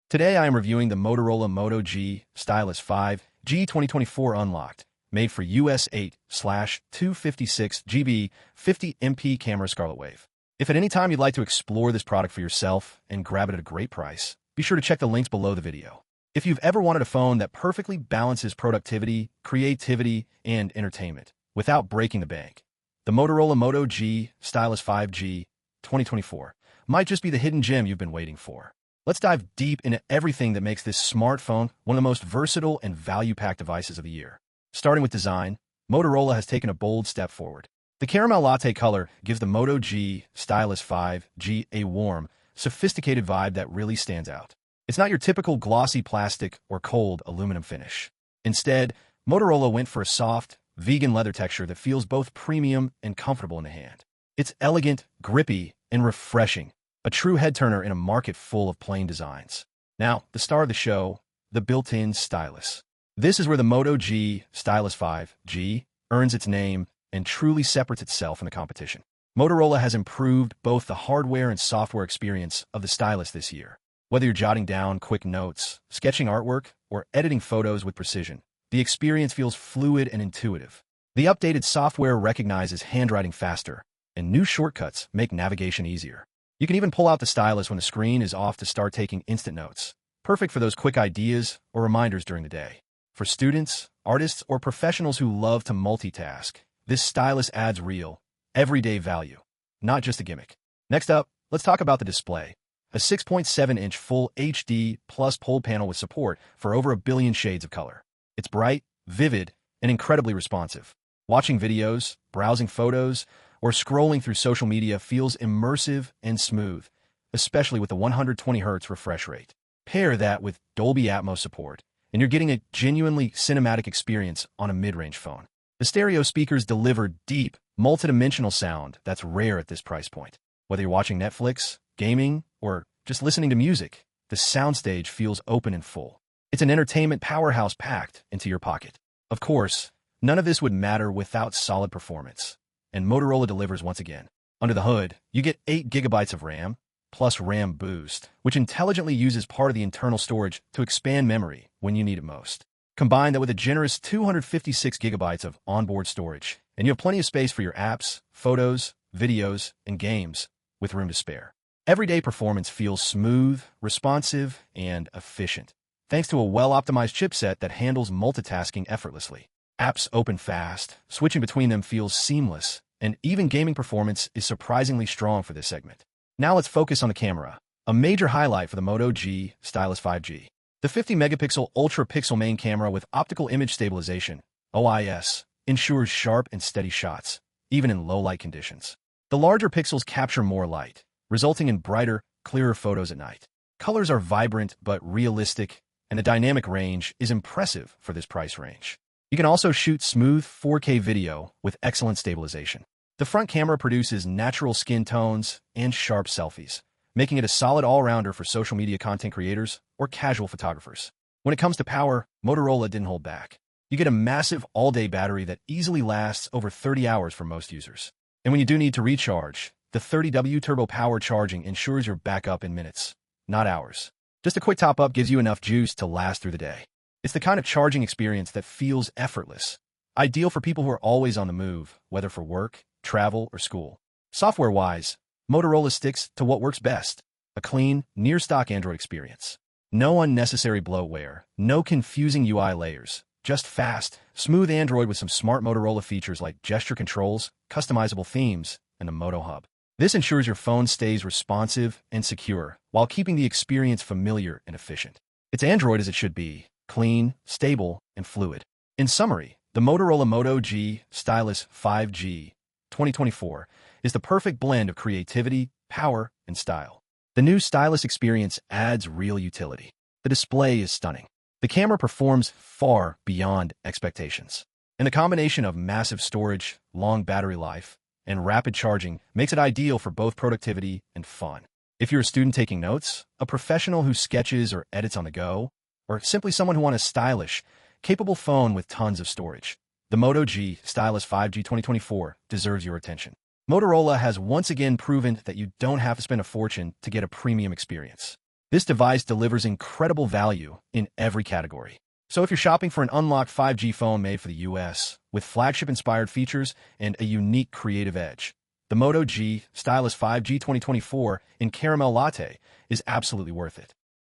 Today I am reviewing the Motorola Moto G Stylus 5G 2024 Unlocked, made for US 8/256GB 50MP camera Scarlet Wave. If at any time you'd like to explore this product for yourself and grab it at a great price, be sure to check the links below the video. If you've ever wanted a phone that perfectly balances productivity, creativity, and entertainment without breaking the bank, the Motorola Moto G Stylus 5G 2024 might just be the hidden gem you've been waiting for. Let's dive deep into everything that makes this smartphone one of the most versatile and value-packed devices of the year. Starting with design, Motorola has taken a bold step forward. The Caramel Latte color gives the Moto G Stylus 5G a warm, sophisticated vibe that really stands out. It's not your typical glossy plastic or cold aluminum finish. Instead, Motorola went for a soft, vegan leather texture that feels both premium and comfortable in the hand. It's elegant, grippy, and refreshing, a true head-turner in a market full of plain designs. Now, the star of the show, the built-in stylus. This is where the Moto G Stylus 5G earns its name and truly separates itself from the competition. Motorola has improved both the hardware and software experience of the stylus this year. Whether you're jotting down quick notes, sketching artwork, or editing photos with precision, the experience feels fluid and intuitive. The updated software recognizes handwriting faster, and new shortcuts make navigation easier. You can even pull out the stylus when the screen is off to start taking instant notes, perfect for those quick ideas or reminders during the day. For students, artists, or professionals who love to multitask, this stylus adds real, everyday value, not just a gimmick. Next up, let's talk about the display. A 6.7-inch Full HD Plus POLE panel with support for over 1 billion shades of color. It's bright, vivid, and incredibly responsive. Watching videos, browsing photos, or scrolling through social media feels immersive and smooth, especially with the 120Hz refresh rate. Pair that with Dolby Atmos support, and you're getting a genuinely cinematic experience on a mid-range phone. The stereo speakers deliver deep, multidimensional sound that's rare at this price point. Whether you're watching Netflix, gaming, or just listening to music, the soundstage feels open and full. It's an entertainment powerhouse packed into your pocket. Of course, none of this would matter without solid performance, and Motorola delivers once again. Under the hood, you get 8 GB of RAM, plus RAM Boost, which intelligently uses part of the internal storage to expand memory when you need it most. Combine that with a generous 256 GB of onboard storage, and you have plenty of space for your apps, photos, videos, and games, with room to spare. Everyday performance feels smooth, responsive, and efficient, thanks to a well-optimized chipset that handles multitasking effortlessly. Apps open fast, switching between them feels seamless, and even gaming performance is surprisingly strong for this segment. Now let's focus on the camera, a major highlight for the Moto G Stylus 5G. The 50-megapixel ultra-pixel main camera with Optical Image Stabilization, OIS, ensures sharp and steady shots, even in low-light conditions. The larger pixels capture more light, resulting in brighter, clearer photos at night. Colors are vibrant but realistic, and the dynamic range is impressive for this price range. You can also shoot smooth 4K video with excellent stabilization. The front camera produces natural skin tones and sharp selfies, making it a solid all-rounder for social media content creators or casual photographers. When it comes to power, Motorola didn't hold back. You get a massive all-day battery that easily lasts over 30 hours for most users. And when you do need to recharge, the 30W TurboPower charging ensures you're back up in minutes, not hours. Just a quick top-up gives you enough juice to last through the day. It's the kind of charging experience that feels effortless, ideal for people who are always on the move, whether for work, travel, or school. Software-wise, Motorola sticks to what works best, a clean, near-stock Android experience. No unnecessary bloatware, no confusing UI layers, just fast, smooth Android with some smart Motorola features like gesture controls, customizable themes, and the Moto Hub. This ensures your phone stays responsive and secure while keeping the experience familiar and efficient. It's Android as it should be, clean, stable, and fluid. In summary, the Motorola Moto G Stylus 5G 2024 is the perfect blend of creativity, power, and style. The new stylus experience adds real utility. The display is stunning. The camera performs far beyond expectations. And the combination of massive storage, long battery life, and rapid charging makes it ideal for both productivity and fun. If you're a student taking notes, a professional who sketches or edits on the go, or simply someone who wants a stylish, capable phone with tons of storage, the Moto G Stylus 5G 2024 deserves your attention. Motorola has once again proven that you don't have to spend a fortune to get a premium experience. This device delivers incredible value in every category. So if you're shopping for an unlocked 5G phone made for the US, with flagship-inspired features and a unique creative edge, the Moto G Stylus 5G 2024 in Caramel Latte is absolutely worth it.